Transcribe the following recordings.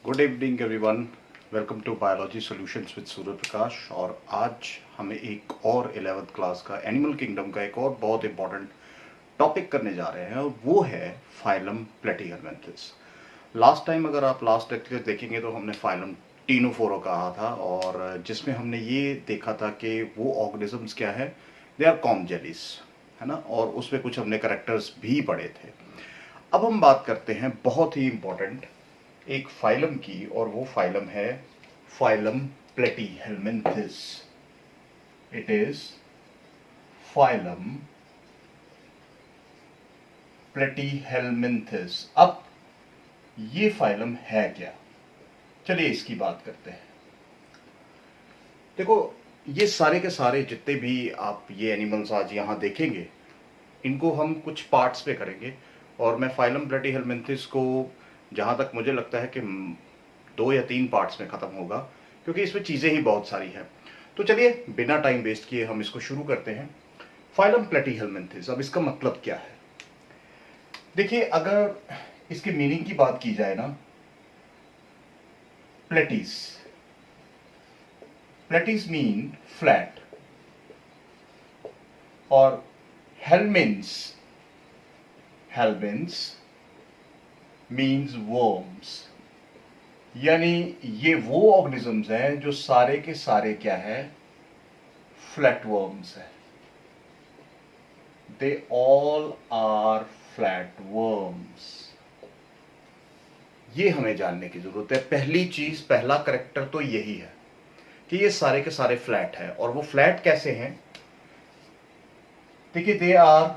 Good evening everyone. Welcome to biology solutions with Surya Prakash. और आज हमें एक और 11th क्लास का एनिमल किंगडम का एक और बहुत इंपॉर्टेंट टॉपिक करने जा रहे हैं और वो है फाइलम प्लेटीहेलमिन्थेस। लास्ट टाइम अगर आप लास्ट लेक्चर देखेंगे तो हमने फाइलम टीनोफोरा कहा था और जिसमें हमने ये देखा था कि वो ऑर्गेनिजम्स क्या है, दे आर कॉम जेलीज, है ना। और उसमें कुछ हमने करेक्टर्स भी पढ़े थे। अब हम बात करते हैं बहुत ही इंपॉर्टेंट एक फाइलम की, और वो फाइलम है phylum Platyhelminthes. It is phylum Platyhelminthes. अब ये फाइलम है क्या, चलिए इसकी बात करते हैं। देखो, ये सारे के सारे जितने भी आप ये एनिमल्स आज यहाँ देखेंगे, इनको हम कुछ पार्ट्स पे करेंगे और मैं फाइलम प्लेटीहेलमिन्थेस को जहाँ तक मुझे लगता है कि 2 या 3 पार्ट्स में ख़त्म होगा, क्योंकि इसमें चीज़ें ही बहुत सारी हैं। तो चलिए बिना टाइम वेस्ट किए हम इसको शुरू करते हैं। फाइलम प्लेटीहेलमिन्थेस, अब इसका मतलब क्या है? देखिए, अगर इसके मीनिंग की बात की जाए ना, प्लेटीज, प्लेटीज मीन फ्लैट, और हेलमिन्स, हेलमिन्स मीन्स वर्म्स। यानी ये वो ऑर्गेनिजम्स हैं जो सारे के सारे क्या है, फ्लैट वर्म्स है। They all are flat worms. ये हमें जानने की जरूरत है। पहली चीज, पहला करेक्टर तो यही है कि ये सारे के सारे फ्लैट है। और वो फ्लैट कैसे हैं? देखिए, दे आर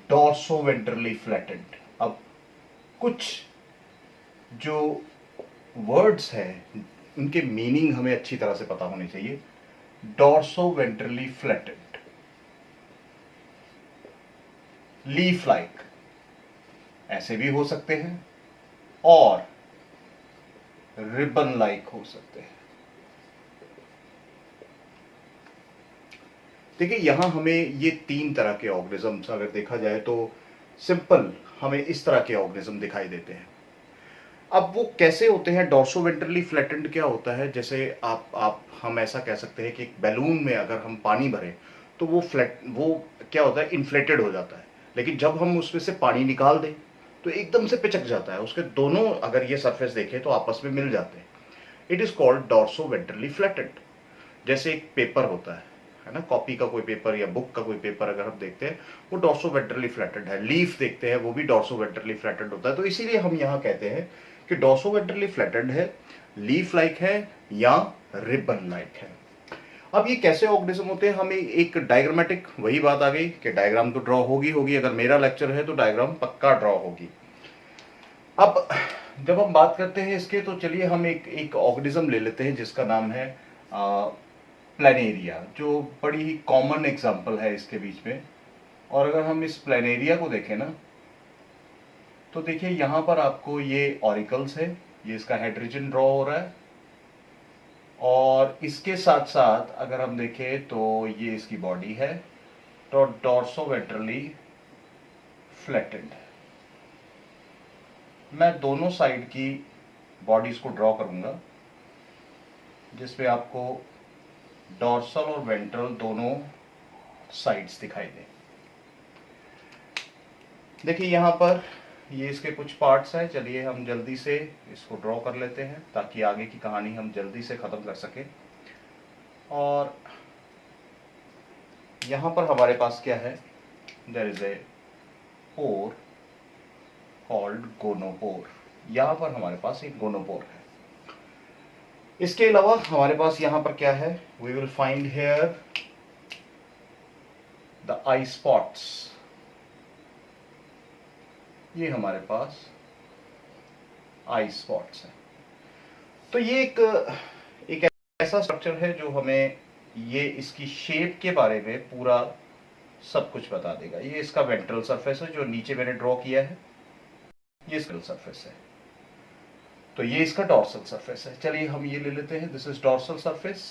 डॉर्सोवेंट्रली फ्लैटेंड। अब कुछ जो वर्ड्स हैं उनके मीनिंग हमें अच्छी तरह से पता होनी चाहिए। डॉर्सोवेंट्रली फ्लैटेंड, लीफ लाइक ऐसे भी हो सकते हैं और रिबन लाइक हो सकते हैं। देखिए, यहां हमें ये 3 तरह के ऑर्गेनिजम्स अगर देखा जाए तो सिंपल हमें इस तरह के ऑर्गेनिज्म दिखाई देते हैं। अब वो कैसे होते हैं? डॉर्सोवेंट्रली फ्लैटेंड क्या होता है? जैसे आप हम ऐसा कह सकते हैं कि एक बैलून में अगर हम पानी भरें तो वो क्या होता है, इन्फ्लेटेड हो जाता है। लेकिन जब हम उसमें से पानी निकाल दें तो एकदम से पिचक जाता है। उसके दोनों अगर ये सरफेस देखें तो आपस में मिल जाते हैं। It is called dorsoventrally flattened. जैसे एक पेपर होता है ना, कॉपी का कोई पेपर या बुक का कोई पेपर अगर हम देखते हैं, वो डॉर्सोवेंट्रली फ्लैटेंड है। लीफ देखते हैं, वो भी डॉर्सोवेंट्रली फ्लैटेंड होता है। तो इसीलिए हम यहाँ कहते हैं कि डॉर्सोवेंट्रली फ्लैटेंड है, लीफ लाइक है या रिबन लाइक है। अब ये कैसे ऑर्गेनिज्म होते हैं? हमें एक डायग्रामेटिक, वही बात आ गई कि डायग्राम तो ड्रॉ होगी। अगर मेरा लेक्चर है तो डायग्राम पक्का ड्रॉ होगी। अब जब हम बात करते हैं इसके, तो चलिए हम एक ऑर्गेनिज्म ले लेते हैं जिसका नाम है प्लैनेरिया, जो बड़ी ही कॉमन एग्जांपल है इसके बीच में। और अगर हम इस प्लैनेरिया को देखें ना, तो देखिए यहां पर आपको ये ऑरिकल्स है, ये इसका हेड रीजन ड्रॉ हो रहा है। और इसके साथ साथ अगर हम देखें तो ये इसकी बॉडी है, तो डॉर्सोवेंट्रली फ्लैटेंड है। मैं दोनों साइड की बॉडीज को ड्रॉ करूंगा जिसमें आपको डॉर्सल और वेंट्रल दोनों साइड्स दिखाई दें। देखिए यहां पर ये इसके कुछ पार्ट्स हैं। चलिए हम जल्दी से इसको ड्रॉ कर लेते हैं ताकि आगे की कहानी हम जल्दी से ख़त्म कर सकें। और यहाँ पर हमारे पास क्या है? There is a pore called gonopore. यहाँ पर हमारे पास एक गोनोपोर है। इसके अलावा हमारे पास यहाँ पर क्या है? We will find here the eye spots. ये हमारे पास आई स्पॉट्स है। तो ये एक ऐसा स्ट्रक्चर है जो हमें ये इसकी शेप के बारे में पूरा सब कुछ बता देगा। ये इसका वेंट्रल सरफेस है जो नीचे मैंने ड्रॉ किया है, ये इसका सरफेस है। तो ये इसका डॉर्सल सरफेस है। चलिए हम ये ले लेते हैं, दिस इज डॉर्सल सरफेस।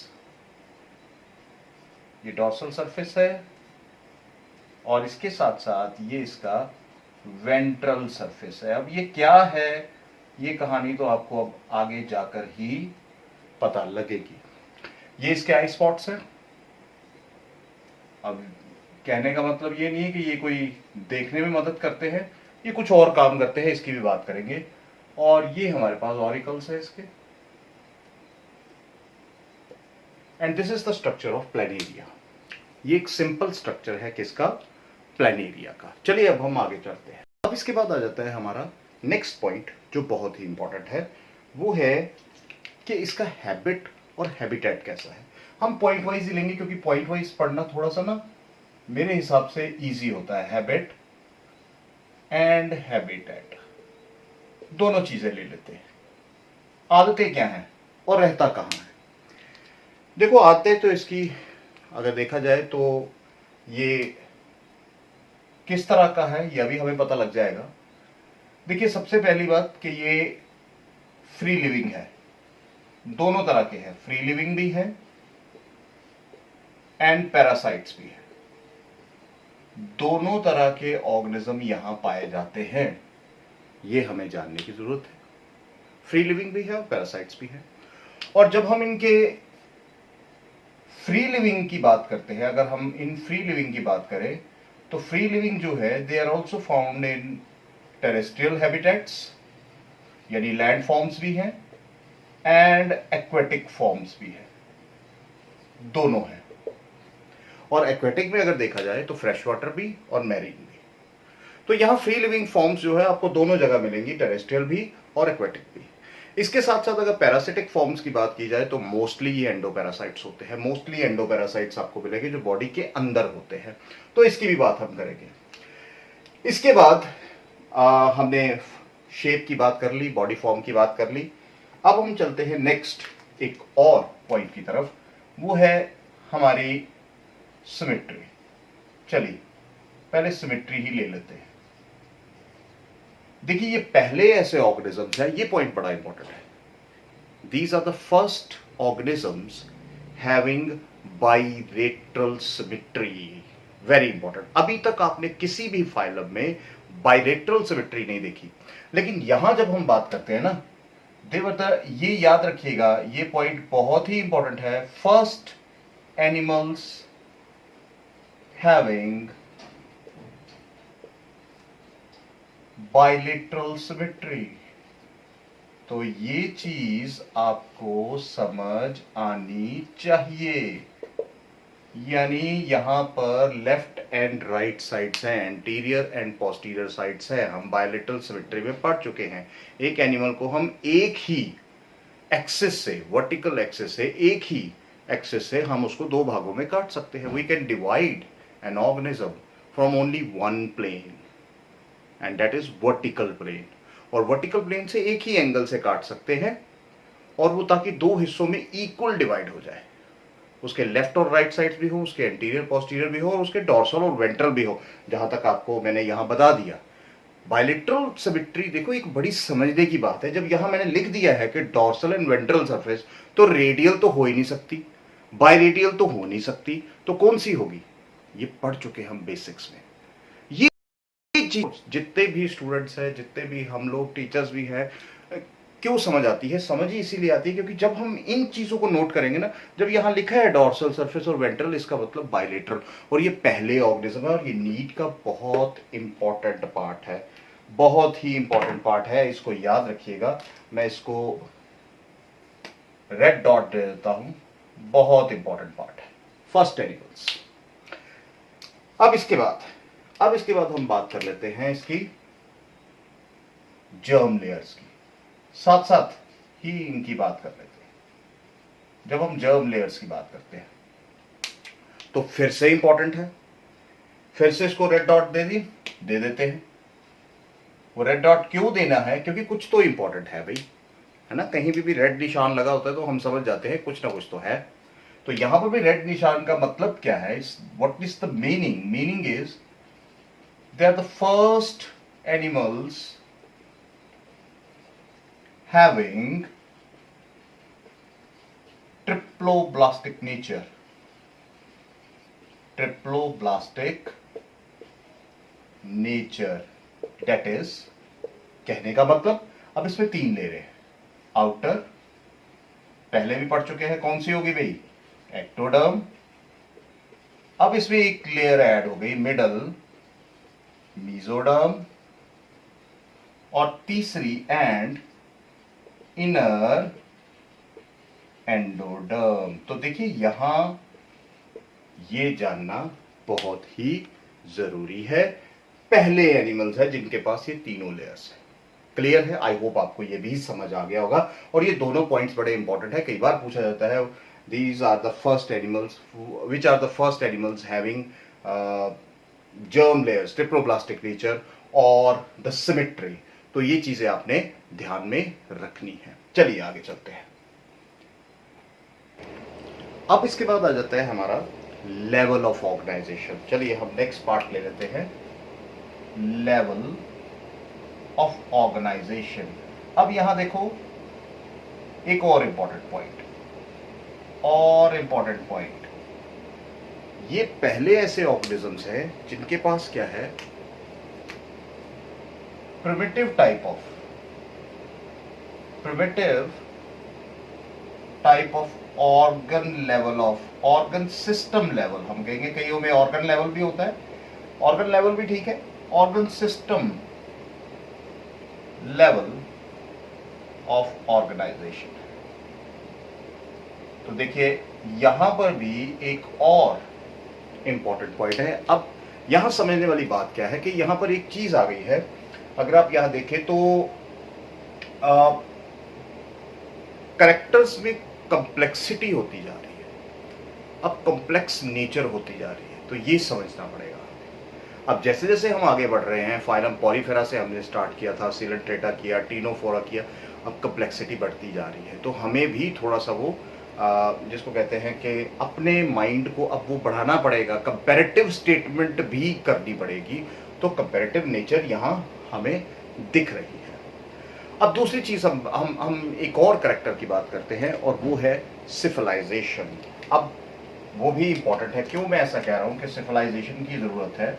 ये डॉर्सल सरफेस है और इसके साथ साथ ये इसका वेंट्रल सरफेस है। अब ये क्या है ये कहानी तो आपको अब आगे जाकर ही पता लगेगी। ये इसके आई स्पॉट्स हैं। अब कहने का मतलब ये नहीं है कि ये कोई देखने में मदद करते हैं, ये कुछ और काम करते हैं, इसकी भी बात करेंगे। और ये हमारे पास ऑरिकल्स है इसके। And this is the structure of planaria. ये एक सिंपल स्ट्रक्चर है किसका? प्लेनेरिया का। चलिए अब हम आगे चलते हैं। अब इसके बाद आ जाता है हमारा नेक्स्ट पॉइंट जो बहुत ही इंपॉर्टेंट है, वो है कि इसका हैबिट और हैबिटेट कैसा है। हम पॉइंट वाइज ही लेंगे क्योंकि पॉइंट वाइज पढ़ना थोड़ा सा ना मेरे हिसाब से इजी होता है। हैबिट एंड हैबिटेट दोनों चीजें ले लेते हैं। आदतें क्या हैं और रहता कहां है। देखो आदतें तो इसकी अगर देखा जाए तो ये किस तरह का है यह भी हमें पता लग जाएगा। देखिए सबसे पहली बात कि ये फ्री लिविंग है, दोनों तरह के हैं, फ्री लिविंग भी है एंड पैरासाइट्स भी है। दोनों तरह के ऑर्गेनिज्म यहां पाए जाते हैं, ये हमें जानने की जरूरत है। फ्री लिविंग भी है और पैरासाइट्स भी है। और जब हम इनके फ्री लिविंग की बात करते हैं, अगर हम इन फ्री लिविंग की बात करें तो फ्री लिविंग जो है they are also found in terrestrial habitats, यानी लैंड फॉर्म्स भी हैं एंड एक्वेटिक फॉर्म्स भी है, दोनों हैं। और एक्वेटिक में अगर देखा जाए तो फ्रेश वाटर भी और मैरीन भी। तो यहां फ्री लिविंग फॉर्म्स जो है आपको दोनों जगह मिलेंगी, टेरेस्ट्रियल भी और एक्वेटिक भी। इसके साथ साथ अगर पैरासिटिक फॉर्म्स की बात की जाए तो मोस्टली ये एंडोपैरासाइट्स होते हैं। मोस्टली एंडोपैरासाइट्स आपको मिलेंगे जो बॉडी के अंदर होते हैं, तो इसकी भी बात हम करेंगे। इसके बाद हमने शेप की बात कर ली, बॉडी फॉर्म की बात कर ली। अब हम चलते हैं नेक्स्ट एक और पॉइंट की तरफ, वो है हमारी सिमेट्री। चलिए पहले सिमेट्री ही ले लेते हैं। देखिए ये पहले ऐसे ऑर्गेनिजम्स हैं, ये पॉइंट बड़ा इंपॉर्टेंट है। These are the first organisms having bilateral symmetry. Very important. अभी तक आपने किसी भी फाइलम में बाइलेटरल सिमेट्री नहीं देखी, लेकिन यहां जब हम बात करते हैं ना देवता, ये याद रखिएगा, ये पॉइंट बहुत ही इंपॉर्टेंट है। First animals having bilateral symmetry. तो ये चीज आपको समझ आनी चाहिए। यानी यहां पर लेफ्ट एंड राइट साइड्स हैं, एंटीरियर एंड पोस्टीरियर साइड्स हैं। हम बाइलेटरल सिमेट्री में पढ़ चुके हैं। एक एनिमल को हम एक ही एक्सिस से, वर्टिकल एक्सिस से, एक ही एक्सिस से हम उसको दो भागों में काट सकते हैं। We can divide an organism from only one plane and that is vertical plane. और वर्टिकल प्लेन से एक ही एंगल से काट सकते हैं, और वो ताकि दो हिस्सों में इक्वल डिवाइड हो जाए। उसके लेफ्ट और राइट साइड भी हो, उसके एंटीरियर पोस्टीरियर भी हो, और उसके डॉर्सल और वेंट्रल भी हो, जहां तक आपको मैंने यहां बता दिया। बाइलेटरल सिमेट्री देखो एक बड़ी समझने की बात है। जब यहां मैंने लिख दिया है कि डॉर्सल एंड वेंट्रल सरफेस, तो रेडियल तो हो ही नहीं सकती, बाइरेडियल तो हो नहीं सकती, तो कौन सी होगी? ये पढ़ चुके हम बेसिक्स में। ये चीज जितने भी स्टूडेंट्स हैं, जितने भी हम लोग टीचर्स भी हैं, क्यों समझ आती है? समझ ही इसीलिए आती है क्योंकि जब हम इन चीजों को नोट करेंगे ना, जब यहां लिखा है डॉर्सल सरफेस और वेंट्रल, इसका मतलब बाइलेटरल, और ये पहले ऑर्गेनिज्म है, और ये नीट का बहुत इंपॉर्टेंट पार्ट है, बहुत ही इंपॉर्टेंट पार्ट है। इसको याद रखिएगा। मैं इसको रेड डॉट दे देता हूं, बहुत इंपॉर्टेंट पार्ट है, फर्स्ट एनिमल्स। अब इसके बाद हम बात कर लेते हैं इसकी जर्म लेयर्स की, साथ साथ ही इनकी बात कर लेते हैं। जब हम जर्म लेयर्स की बात करते हैं तो फिर से इंपॉर्टेंट है, फिर से इसको रेड डॉट दे देते हैं। वो रेड डॉट क्यों देना है? क्योंकि कुछ तो इंपॉर्टेंट है भाई, है ना। कहीं भी रेड निशान लगा होता है तो हम समझ जाते हैं कुछ ना कुछ तो है। तो यहां पर भी रेड निशान का मतलब क्या है? What is the meaning? Meaning is they are the first animals having triploblastic nature. Triploblastic nature, that is, कहने का मतलब अब इसमें 3 लेयरें हैं। आउटर पहले भी पढ़ चुके हैं, कौन सी होगी भाई? एक्टोडर्म। अब इसमें एक लेयर ऐड हो गई मिडल, मीजोडर्म, और तीसरी एंड इनर एंडोडर्म। तो देखिए यहां ये जानना बहुत ही जरूरी है। पहले एनिमल्स है जिनके पास ये तीनों लेयर्स है। क्लियर है? आई होप आपको ये भी समझ आ गया होगा। और ये दोनों पॉइंट्स बड़े इंपॉर्टेंट है, कई बार पूछा जाता है these are the first animals which are the first animals having germ layers, triploblastic nature और द सिमेट्री। तो ये चीजें आपने ध्यान में रखनी है। चलिए आगे चलते हैं। अब इसके बाद आ जाता है हमारा लेवल ऑफ ऑर्गेनाइजेशन। चलिए हम नेक्स्ट पार्ट ले लेते हैं, लेवल ऑफ ऑर्गेनाइजेशन। अब यहां देखो एक और इंपॉर्टेंट पॉइंट, ये पहले ऐसे ऑर्गेनिजम्स हैं जिनके पास क्या है, primitive type of organ level of organ system level. हम कहेंगे कईयों में ऑर्गन लेवल भी होता है, ऑर्गन लेवल भी ठीक है, organ system level of organization. तो देखिए यहां पर भी एक और इंपॉर्टेंट पॉइंट है। अब यहां समझने वाली बात क्या है कि यहां पर एक चीज आ गई है। अगर आप यहां देखें तो कैरेक्टर्स में कंप्लेक्सिटी होती जा रही है, अब कॉम्प्लेक्स नेचर होती जा रही है, तो ये समझना पड़ेगा। अब जैसे जैसे हम आगे बढ़ रहे हैं, फाइलम पॉलीफेरा से हमने स्टार्ट किया था, सिलेंट्रेटा किया, टीनोफोरा किया, अब कंप्लेक्सिटी बढ़ती जा रही है। तो हमें भी थोड़ा सा वो जिसको कहते हैं कि अपने माइंड को अब वो बढ़ाना पड़ेगा, कंपैरेटिव स्टेटमेंट भी करनी पड़ेगी। तो कंपैरेटिव नेचर यहाँ हमें दिख रही है। अब दूसरी चीज हम एक और कैरेक्टर की बात करते हैं और वो है सिविलाइजेशन। अब वो भी इंपॉर्टेंट है। क्यों मैं ऐसा कह रहा हूं कि सिविलाइजेशन की जरूरत है?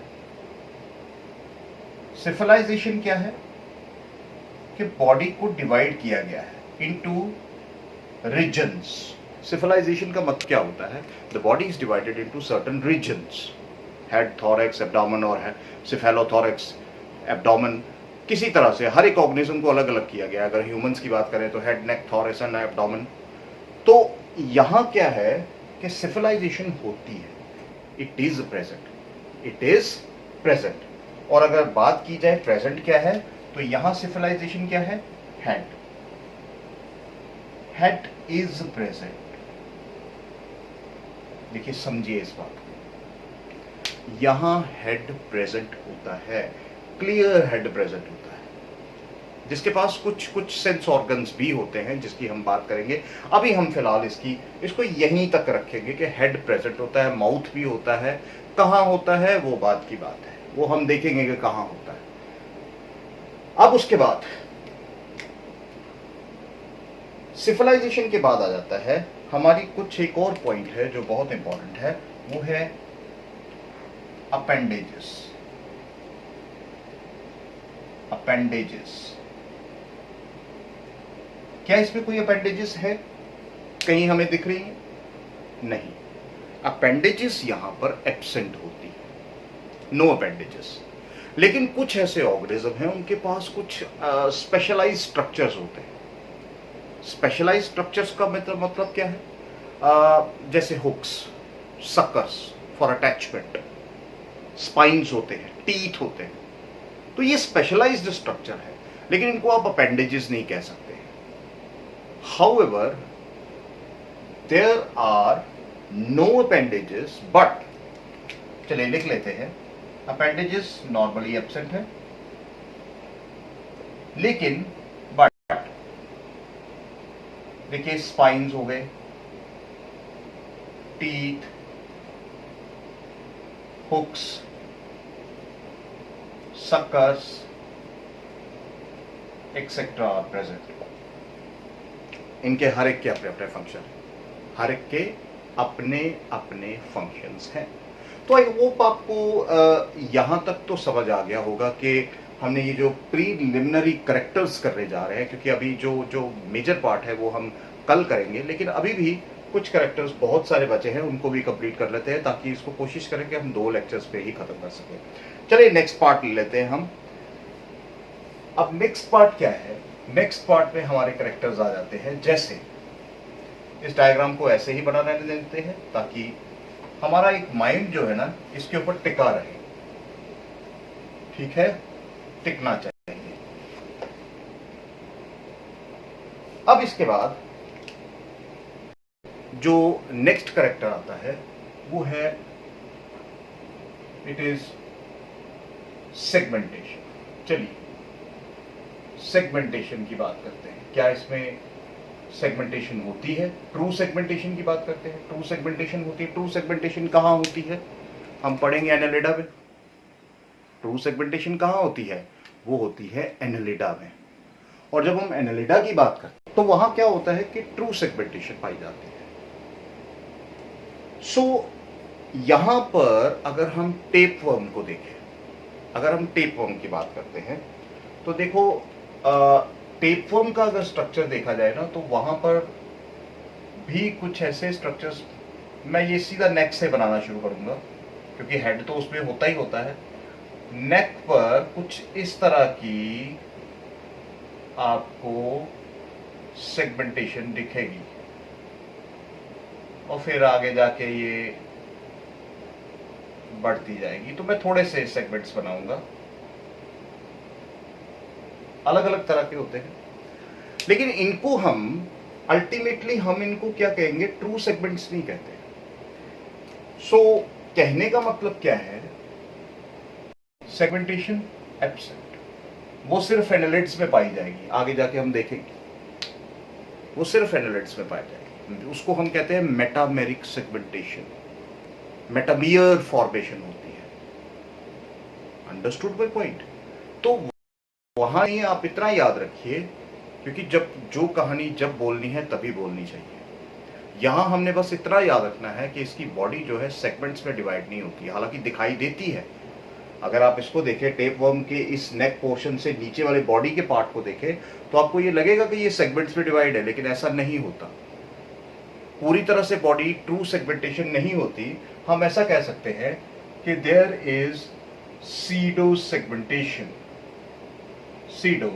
सिविलाइजेशन क्या है कि बॉडी को डिवाइड किया गया है इनटू रीजन्स। सिविलाइजेशन का मतलब क्या होता है? The body is divided into certain regions, head, thorax, abdomen और सिफेलोथॉरैक्स, एब्डोमेन। किसी तरह से हर एक ऑर्गेनिज्म को अलग अलग किया गया। अगर ह्यूमंस की बात करें तो head, neck, thorax and abdomen. तो यहां क्या है कि सिविलाइजेशन होती है, इट इज प्रेजेंट। और अगर बात की जाए प्रेजेंट क्या है, तो यहां सिविलाइजेशन क्या है? Head is present. देखिए समझिए इस बात को, यहां हेड प्रेजेंट होता है, क्लियर हेड प्रेजेंट होता है, जिसके पास कुछ सेंस ऑर्गन्स भी होते हैं जिसकी हम बात करेंगे। अभी हम फिलहाल इसको यहीं तक रखेंगे कि हेड प्रेजेंट होता है, माउथ भी होता है। कहां होता है वो बात की बात है, वो हम देखेंगे कि कहां होता है। अब उसके बाद सिविलाइजेशन के बाद आ जाता है हमारी कुछ एक और पॉइंट है जो बहुत इंपॉर्टेंट है, वो है अपेंडेजेस। क्या इसमें कोई अपेंडेजेस है? कहीं हमें दिख रही है? नहीं, अपेंडेजेस यहां पर एब्सेंट होती है, नो अपेंडेजेस। लेकिन कुछ ऐसे ऑर्गेनिज्म हैं उनके पास कुछ स्पेशलाइज्ड स्ट्रक्चर्स होते हैं। स्पेशलाइज्ड स्ट्रक्चर्स का मतलब क्या है? जैसे hooks, suckers for attachment, spines होते हैं, टीथ होते हैं। तो ये स्पेशलाइज्ड स्ट्रक्चर है, लेकिन इनको आप अपेंडेजेस नहीं कह सकते। However there are no appendages, but चलिए लिख लेते हैं, अपेंडेजेस नॉर्मली एब्सेंट है, लेकिन बट देखिए स्पाइन्स हो गए, teeth, hooks, suckers etcetera are present. इनके हर एक के अपने अपने फंक्शन हैं, हर एक के अपने अपने फंक्शंस हैं। तो आई होप आपको यहां तक तो समझ आ गया होगा कि हमने ये जो प्रीलिमिनरी करेक्टर्स करने जा रहे हैं, क्योंकि अभी जो जो मेजर पार्ट है वो हम कल करेंगे, लेकिन अभी भी कुछ करेक्टर्स बहुत सारे बचे हैं, उनको भी कंप्लीट कर लेते हैं ताकि इसको कोशिश करें कि हम 2 लेक्चर्स पे ही खत्म कर सकें। चलिए नेक्स्ट पार्ट ले लेते हैं हम। अब नेक्स्ट पार्ट क्या है? नेक्स्ट पार्ट में हमारे करेक्टर्स आ जाते हैं, जैसे इस डायग्राम को ऐसे ही बना रहने देते हैं ताकि हमारा एक माइंड जो है ना इसके ऊपर टिका रहे। ठीक है, टिकना चाहिए। अब इसके बाद जो नेक्स्ट करेक्टर आता है वो है, इट इज सेगमेंटेशन। चलिए सेगमेंटेशन की बात करते हैं। क्या इसमें सेगमेंटेशन होती है? ट्रू सेगमेंटेशन की बात करते हैं। ट्रू सेगमेंटेशन होती है। ट्रू सेगमेंटेशन कहां होती है? हम पढ़ेंगे एनालिडा में। ट्रू सेगमेंटेशन कहां होती है? वो होती है एनालिडा में। और जब हम एनालिडा की बात करते हैं तो वहां क्या होता है कि ट्रू सेगमेंटेशन पाई जाती है। सो यहां पर अगर हम टेपवर्म को देखें, अगर हम टेपवर्म की बात करते हैं तो देखो, टेपवर्म का अगर स्ट्रक्चर देखा जाए ना तो वहां पर भी कुछ ऐसे स्ट्रक्चर्स, मैं ये सीधा नेक से बनाना शुरू करूंगा क्योंकि हेड तो उसमें होता ही होता है। नेक पर कुछ इस तरह की आपको सेगमेंटेशन दिखेगी और फिर आगे जाके ये बढ़ती जाएगी। तो मैं थोड़े से सेगमेंट्स बनाऊंगा, अलग अलग तरह के होते हैं, लेकिन इनको हम अल्टीमेटली हम इनको क्या कहेंगे? ट्रू सेगमेंट्स नहीं कहते। सो कहने का मतलब क्या है? सेगमेंटेशन एब्सेंट, वो सिर्फ एनालिट्स में पाई जाएगी। आगे जाके हम देखेंगे वो सिर्फ एनालिट्स में पाई जाएगी। उसको हम कहते हैं मेटामेरिक सेगमेंटेशन, मेटामियर फॉर्मेशन होती है। Understood my point? तो वहां ही आप इतना याद रखिए, क्योंकि जब जो कहानी जब बोलनी है तभी बोलनी चाहिए। यहां हमने बस इतना याद रखना है कि इसकी बॉडी जो है सेगमेंट्स में डिवाइड नहीं होती, हालांकि दिखाई देती है। अगर आप इसको देखें, टेपवर्म के इस नेक पोर्शन से नीचे वाले बॉडी के पार्ट को देखें तो आपको ये लगेगा कि ये सेगमेंट्स में डिवाइड है, लेकिन ऐसा नहीं होता। पूरी तरह से बॉडी ट्रू सेगमेंटेशन नहीं होती। हम ऐसा कह सकते हैं कि there is pseudo segmentation, pseudo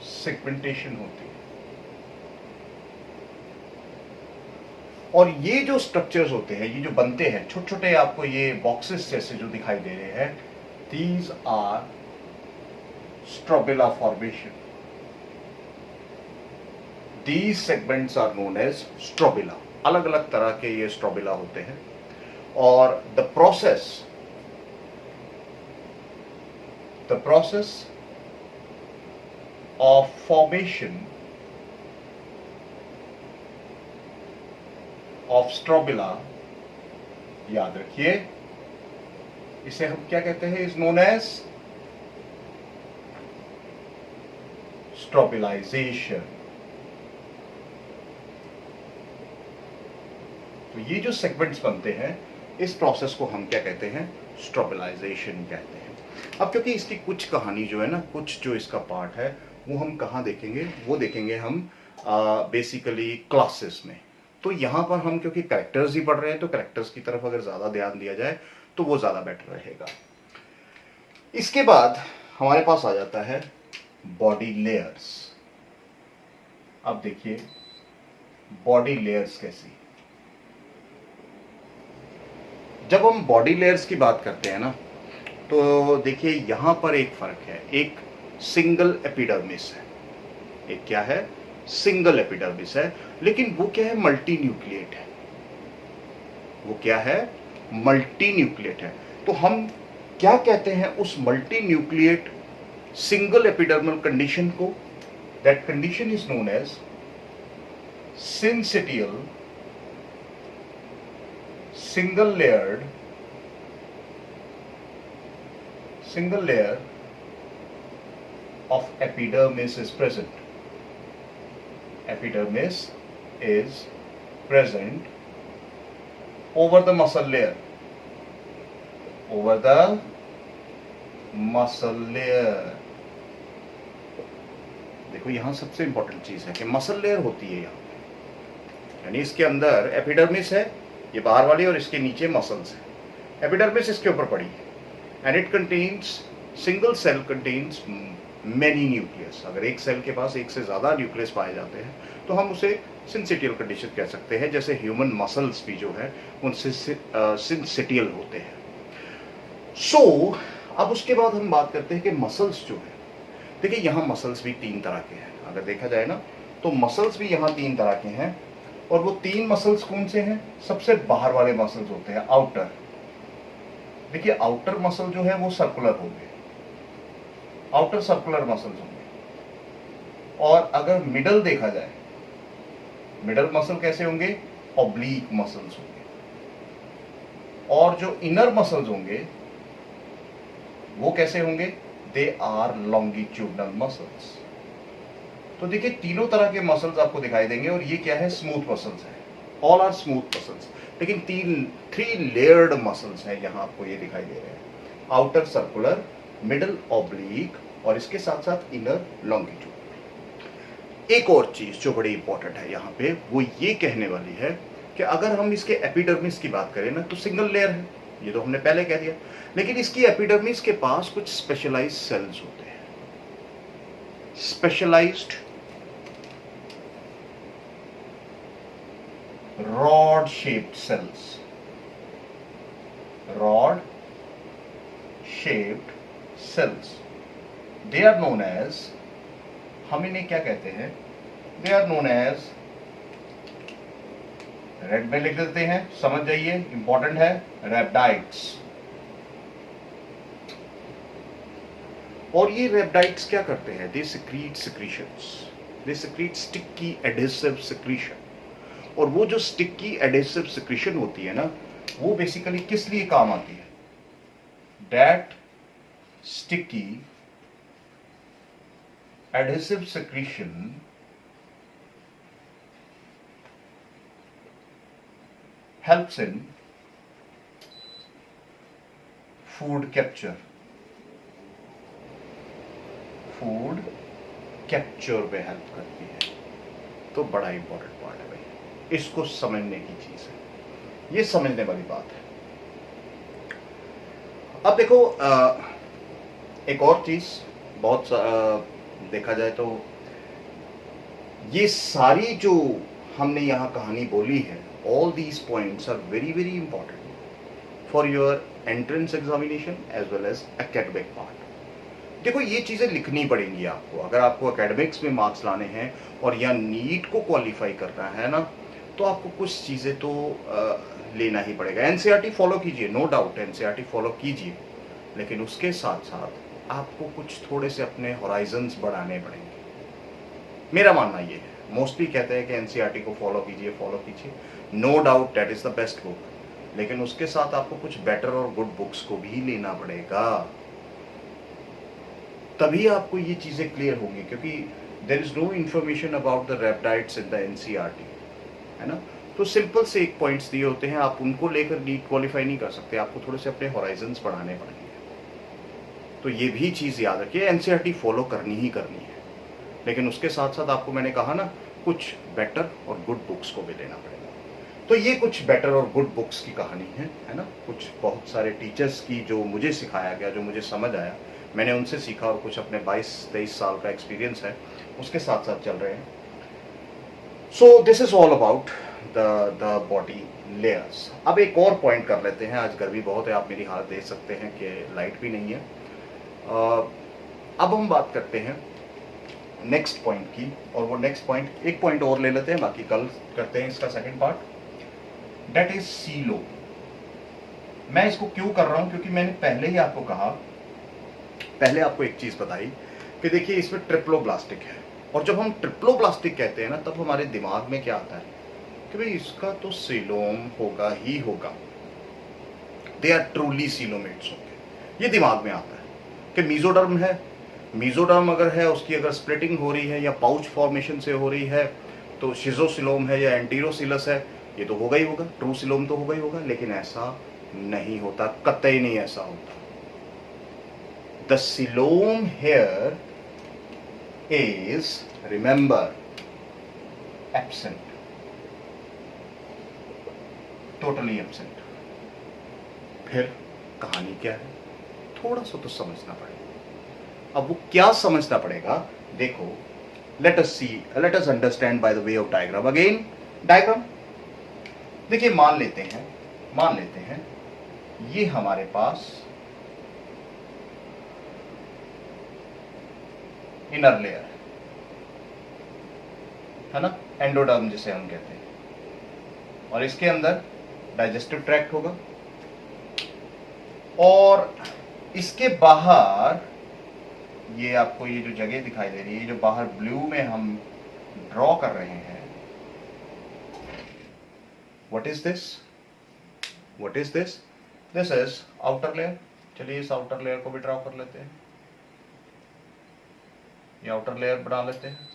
segmentation होती है। और ये जो स्ट्रक्चर्स होते हैं, ये जो बनते हैं छोटे छोटे, आपको ये बॉक्सेस जैसे जो दिखाई दे रहे हैं, these are strobila formation. These segments are known as strobila. अलग अलग तरह के ये स्ट्रोबिला होते हैं। और the process of formation of strobila, याद रखिए, इसे हम क्या कहते हैं? Is known as strobilization. तो ये जो सेगमेंट्स बनते हैं, इस प्रोसेस को हम क्या कहते हैं? स्ट्रोबिलाइजेशन कहते हैं। अब क्योंकि इसकी कुछ कहानी जो है ना, कुछ जो इसका पार्ट है वो हम कहाँ देखेंगे? वो देखेंगे हम बेसिकली क्लासेस में। तो यहाँ पर हम क्योंकि कैरेक्टर्स ही पढ़ रहे हैं तो कैरेक्टर्स की तरफ अगर ज़्यादा ध्यान दिया जाए तो वो ज़्यादा बेटर रहेगा। इसके बाद हमारे पास आ जाता है बॉडी लेयर्स। अब देखिए बॉडी लेयर्स कैसी। जब हम बॉडी लेयर्स की बात करते हैं ना तो देखिए यहां पर एक फर्क है। एक सिंगल एपिडर्मिस है, एक क्या है? सिंगल एपिडर्मिस है, लेकिन वो क्या है? मल्टी न्यूक्लिएट है। वो क्या है? मल्टी न्यूक्लिएट है। तो हम क्या कहते हैं उस multi nucleate single epidermal condition को? That condition is known as syncytial single layer of epidermis is present. Epidermis is present over the muscle layer. Over the muscle layer. देखो यहां सबसे इंपॉर्टेंट चीज है कि मसल लेयर होती है यहाँ, यानी इसके अंदर एपिडर्मिस है, ये बाहर वाली, और इसके नीचे मसल्स है। एपिडर्मिस इसके ऊपर पड़ी है and it contains, single cell contains many nucleus. अगर एक सेल के पास एक से ज्यादा न्यूक्लियस पाए जाते हैं तो हम उसे सिंसिटियल कंडीशन कह सकते हैं, जैसे ह्यूमन मसल्स भी जो है उनसे सिंसिटियल होते हैं। सो अब उसके बाद हम बात करते हैं कि मसल्स जो है, देखिए यहाँ मसल्स भी तीन तरह के हैं। अगर देखा जाए ना तो मसल्स भी यहाँ तीन तरह के हैं, और वो तीन मसल्स कौन से हैं? सबसे बाहर वाले मसल्स होते हैं, आउटर। देखिए आउटर मसल जो है वो सर्कुलर होंगे, आउटर सर्कुलर मसल्स होंगे। और अगर मिडल देखा जाए, मिडल मसल कैसे होंगे? ऑब्लीक मसल्स होंगे। और जो इनर मसल्स होंगे वो कैसे होंगे? They are longitudinal muscles. तो देखिए तीनों तरह के मसल्स आपको दिखाई देंगे, और ये क्या है? स्मूथ मसल्स है, ऑल आर स्मूथ मसल्स। लेकिन थ्री लेयर्ड मसल्स हैं यहाँ आपको ये दिखाई दे रहे हैं, आउटर सर्कुलर, मिडल ऑब्लीक, और इसके साथ साथ इनर लॉन्गिट्यूड। एक और चीज जो बड़ी इंपॉर्टेंट है यहाँ पे, वो ये कहने वाली है कि अगर हम इसके एपिडर्मिस की बात करें ना तो सिंगल लेयर है, ये तो हमने पहले कह दिया। लेकिन इसकी एपिडर्मिस के पास कुछ स्पेशलाइज्ड सेल्स होते हैं, specialised rod shaped cells, rod shaped cells, they are known as, हम इन्हें क्या कहते हैं? they are known as, red में लिख देते हैं, समझ जाइए, इंपॉर्टेंट है, रेप्टाइड्स। और ये रेप्टाइड्स क्या करते हैं? They secrete secretions, they secrete sticky adhesive secretion. और वो जो स्टिकी एडहेसिव सिक्रीशन होती है ना, वो बेसिकली किस लिए काम आती है? That sticky adhesive secretion helps in food capture, food capture में हेल्प करती है। तो बड़ा इंपॉर्टेंट पार्ट है भाई, इसको समझने की चीज है, ये समझने वाली बात है। अब देखो एक और चीज बहुत देखा जाए तो ये सारी जो हमने यहाँ कहानी बोली है, all these points are very very important for your entrance examination as well as academic part. देखो ये चीजें लिखनी पड़ेंगी आपको, अगर आपको एकेडमिक्स में मार्क्स लाने हैं और या नीट को क्वालिफाई करना है ना, तो आपको कुछ चीजें तो लेना ही पड़ेगा। एनसीईआरटी फॉलो कीजिए, नो डाउट एनसीईआरटी फॉलो कीजिए, लेकिन उसके साथ साथ आपको कुछ थोड़े से अपने होराइजन्स बढ़ाने पड़ेंगे। मेरा मानना ये है, मोस्टली कहते हैं कि एनसीईआरटी को फॉलो कीजिए, फॉलो कीजिए, no doubt that is the best book, लेकिन उसके साथ आपको कुछ बेटर और गुड बुक्स को भी लेना पड़ेगा, तभी आपको ये चीजें क्लियर होंगी। क्योंकि there is no information about the reptiles in the NCERT, है ना। तो सिंपल से एक पॉइंट्स दिए होते हैं, आप उनको लेकर नीट क्वालिफाई नहीं कर सकते, आपको थोड़े से अपने होराइजन्स बढ़ाने पड़ेंगे। तो ये भी चीज याद रखिए, एनसीईआरटी फॉलो करनी ही करनी है, लेकिन उसके साथ साथ आपको मैंने कहा ना, कुछ बेटर और गुड बुक्स को भी लेना पड़ेगा। तो ये कुछ बेटर और गुड बुक्स की कहानी है ना। कुछ बहुत सारे टीचर्स की जो मुझे सिखाया गया, जो मुझे समझ आया, मैंने उनसे सीखा, और कुछ अपने 22-23 साल का एक्सपीरियंस है उसके साथ साथ चल रहे हैं। So this is all about the body layers. अब एक और पॉइंट कर लेते हैं, आज गर्मी बहुत है, आप मेरी हालत देख सकते हैं कि लाइट भी नहीं है। अब हम बात करते हैं नेक्स्ट पॉइंट की, और वो नेक्स्ट पॉइंट, एक पॉइंट और ले लेते हैं, बाकी कल करते हैं इसका second part, that is silo. मैं इसको क्यों कर रहा हूं? क्योंकि मैंने पहले ही आपको कहा, पहले आपको एक चीज बताई कि देखिए इसमें ट्रिप्लोब्लास्टिक है, और जब हम ट्रिप्लोब्लास्टिक कहते हैं ना, तब हमारे दिमाग में क्या आता है कि भाई इसका तो सीलोम होगा ही होगा, दे आर ट्रूली सीलोमेट्स होंगे, ये दिमाग में आता है कि मीजोडर्म है, मीजोडर्म अगर है, उसकी अगर स्प्लिटिंग हो रही है या पाउच फॉर्मेशन से हो रही है, तो शिजोसिलोम है या एंटीरोसिलस है, ये तो होगा ही होगा, ट्रू सिलोम तो होगा ही होगा। लेकिन ऐसा नहीं होता, कतई नहीं ऐसा होता। The coelom here is, remember, absent, totally absent. फिर कहानी क्या है, थोड़ा सा तो समझना पड़ेगा। अब वो क्या समझना पड़ेगा, देखो, let us understand by the way of diagram. Again, diagram, देखिए, मान लेते हैं ये हमारे पास इनर लेयर है ना, एंडोडर्म जिसे हम कहते हैं, और इसके अंदर डाइजेस्टिव ट्रैक्ट होगा, और इसके बाहर ये आपको ये जो जगह दिखाई दे रही है, जो बाहर ब्लू में हम ड्रॉ कर रहे हैं, what is this, this is outer layer. चलिए इस आउटर लेयर को भी ड्रॉ कर लेते हैं, ये आउटर लेयर बना लेते हैं।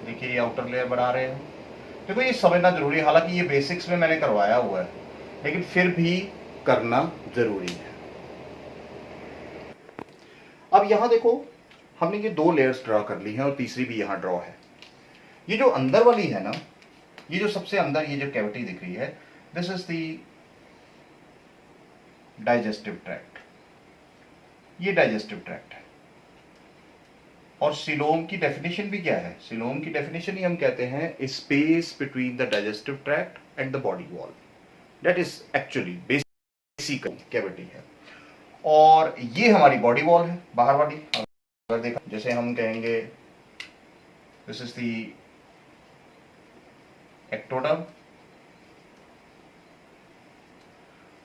देखिए ये आउटर लेयर बना रहे हैं। देखो ये समझना जरूरी है, हालांकि ये बेसिक्स में मैंने करवाया हुआ है, लेकिन फिर भी करना जरूरी है। अब यहां देखो, हमने ये 2 लेयर्स ड्रॉ कर ली हैं और तीसरी भी यहां ड्रॉ है। ये जो अंदर वाली है ना, ये जो सबसे अंदर ये जो कैविटी दिख रही है, this is the digestive tract, ये डाइजेस्टिव ट्रैक्ट है। और सीलोम की डेफिनेशन भी क्या है, सीलोम की डेफिनेशन ही हम कहते हैं space between the digestive tract and the body wall, that is actually basic cavity है। और ये हमारी बॉडी वॉल है, बाहर वाली। अगर देखा, जैसे हम कहेंगे दिस इज द एक्टोडर्म,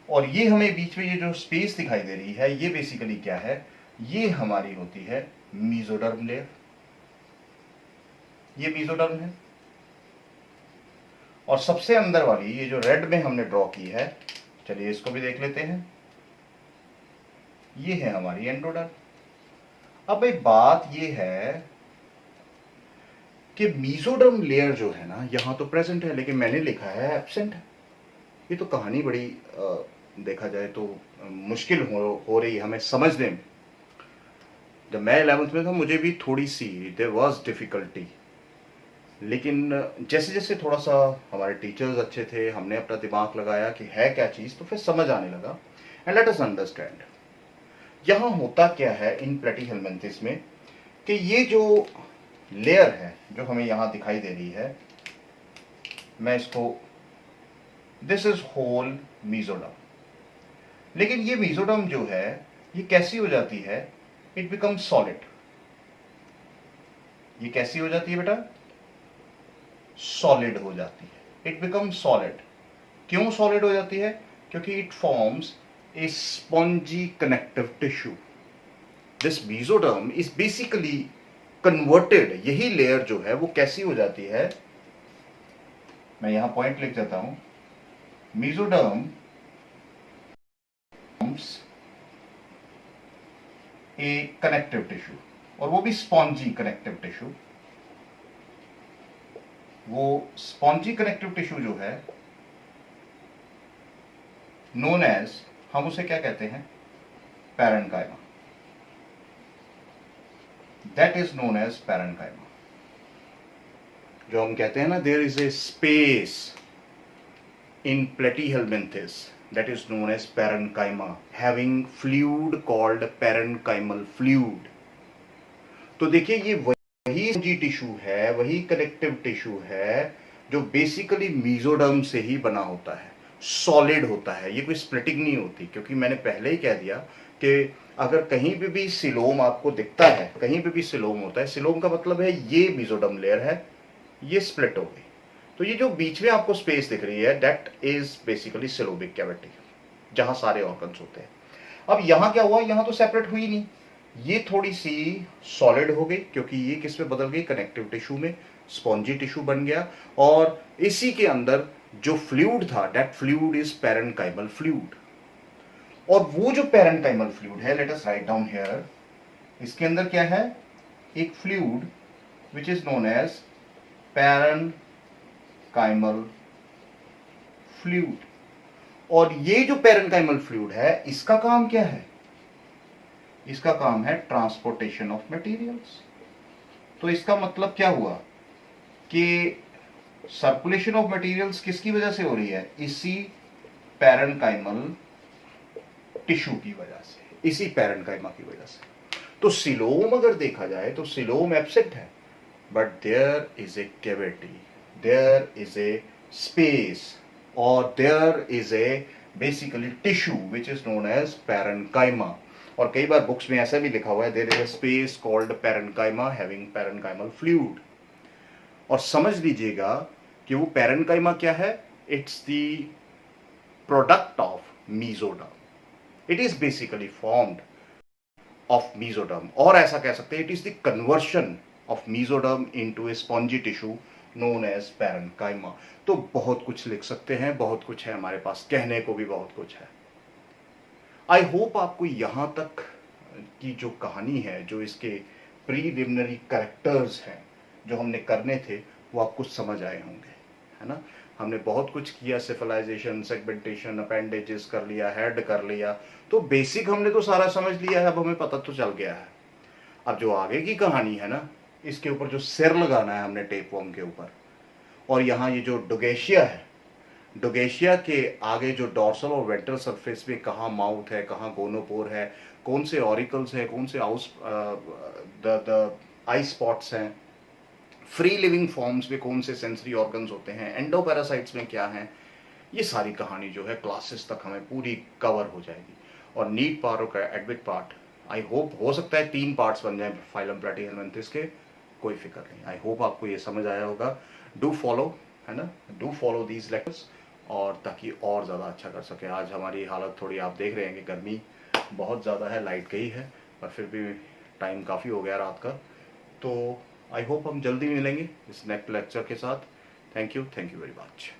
और ये हमें बीच में ये जो स्पेस दिखाई दे रही है, ये बेसिकली क्या है, ये हमारी होती है मेसोडर्म लेयर, ये मेसोडर्म है। और सबसे अंदर वाली ये जो रेड में हमने ड्रॉ की है, चलिए इसको भी देख लेते हैं, ये है हमारी एंडोडर्म। अब एक बात ये है कि मेसोडर्म लेयर जो है ना, यहां तो प्रेजेंट है, लेकिन मैंने लिखा है एब्सेंट है। ये तो कहानी बड़ी देखा जाए तो मुश्किल हो रही है हमें समझने में। जब मैं 11th में था, मुझे भी थोड़ी सी देयर वाज डिफिकल्टी, लेकिन जैसे जैसे थोड़ा सा हमारे टीचर्स अच्छे थे, हमने अपना दिमाग लगाया कि है क्या चीज़, तो फिर समझ आने लगा। एंड लेट अस अंडरस्टैंड यहाँ होता क्या है इन प्लेटीहेलमिन्थेस में, कि ये जो लेयर है जो हमें यहाँ दिखाई दे रही है, मैं इसको, दिस इज होल मेसोडर्म। लेकिन ये मेसोडर्म जो है, ये कैसी हो जाती है, इट बिकम्स सॉलिड। ये कैसी हो जाती है बेटा, सॉलिड हो जाती है, इट बिकम्स सॉलिड। क्यों सॉलिड हो जाती है, क्योंकि it forms a spongy connective tissue. This mesoderm is basically converted, यही लेयर जो है वो कैसी हो जाती है, मैं यहां पॉइंट लिख देता हूं, मेसोडर्म ए कनेक्टिव टिश्यू, और वो भी स्पॉन्जी कनेक्टिव टिश्यू। वो स्पॉन्जी कनेक्टिव टिश्यू जो है, नोन एज, हम उसे क्या कहते हैं, parenchyma. That is known as parenchyma. जो हम कहते हैं ना, there is a space in platyhelminthes that is known as parenchyma, having fluid called parenchymal fluid. तो देखिए ये वही टिश्यू है, वही कनेक्टिव टिश्यू है जो बेसिकली मेसोडर्म से ही बना होता है, सॉलिड होता है, ये कोई स्प्लिटिंग नहीं होती। क्योंकि मैंने पहले ही कह दिया कि अगर कहीं पे भी सिलोम आपको दिखता है, कहीं पे भी सिलोम होता है, सिलोम का मतलब है ये मेसोडर्म लेयर है, ये स्प्लिट हो गई। तो ये जो बीच में आपको स्पेस दिख रही है, दैट इज बेसिकली सिलोबिक कैविटी, जहां सारे ऑर्गन्स होते हैं। अब यहां क्या हुआ, यहां तो सेपरेट हुई नहीं, ये थोड़ी सी सॉलिड हो गई, क्योंकि ये किस में बदल गई, कनेक्टिव टिश्यू में, स्पॉन्जी टिश्यू बन गया। और इसी के अंदर जो फ्लूइड था, that fluid is parenchymal fluid. और वो जो पैरेन्काइमल फ्लूइड है, let us write down here, इसके अंदर क्या है, एक fluid which is known as parenchymal fluid. और ये जो पैरेन्काइमल फ्लूइड है इसका काम क्या है? इसका काम है ट्रांसपोर्टेशन ऑफ मटेरियल्स। तो इसका मतलब क्या हुआ कि सर्कुलेशन ऑफ मटेरियल्स किसकी वजह से हो रही है? इसी पैरेन्काइमल टिश्यू की वजह से, इसी पैरेन्काइमा की वजह से। तो सिलोम अगर देखा जाए तो सिलोम एब्सेंट है, but there is a cavity, there is a space, और there is a basically tissue which is known as parenchyma. और कई बार बुक्स में ऐसा भी लिखा हुआ है, there is a space called parenchyma having parenchymal fluid. और समझ लीजिएगा कि वो पैरेन्काइमा क्या है? It's the product of mesoderm. It is basically formed of mesoderm, और ऐसा कह सकते हैं it is the conversion of mesoderm into a spongy tissue known as parenchyma. तो बहुत कुछ लिख सकते हैं, बहुत कुछ है हमारे पास, कहने को भी बहुत कुछ है। आई होप आपको यहां तक की जो कहानी है, जो इसके प्रीलिमिनरी कैरेक्टर्स हैं जो हमने करने थे, वो आपको समझ आए होंगे, है ना। हमने बहुत कुछ किया, सिफिलाइजेशन, सेगमेंटेशन, अपेंडेजेस कर लिया, हेड कर लिया, तो बेसिक हमने तो सारा समझ लिया है, अब हमें पता तो चल गया है। अब जो आगे की कहानी है ना, इसके ऊपर जो सिर लगाना है हमने टेपवर्म के ऊपर, और यहाँ ये जो डोगेशिया है, डोगेशिया के आगे जो डॉर्सल और वेंट्रल सरफेस में कहाँ माउथ है, कहाँ गोनोपोर है, कौन से ऑरिकल्स है, कौन से द आई स्पॉट्स हैं, फ्री लिविंग फॉर्म्स में कौन से सेंसरी ऑर्गन्स होते हैं, एंडोपैरासाइट्स में क्या है, ये सारी कहानी जो है क्लासेस तक हमें पूरी कवर हो जाएगी। और नीट पार्ट और एडमिट पार्ट, आई होप हो सकता है 3 पार्ट्स बन जाए फाइलम प्लैटीहेलमिन्थेस के, कोई फिक्र नहीं। आई होप आपको ये समझ आया होगा। डू फॉलो, है ना, डू फॉलो दीज लेक्चर्स, और ताकि और ज़्यादा अच्छा कर सके। आज हमारी हालत थोड़ी आप देख रहे हैं कि गर्मी बहुत ज़्यादा है, लाइट गई है, पर फिर भी टाइम काफ़ी हो गया रात का। तो आई होप हम जल्दी मिलेंगे इस नेक्स्ट लेक्चर के साथ। Thank you very much.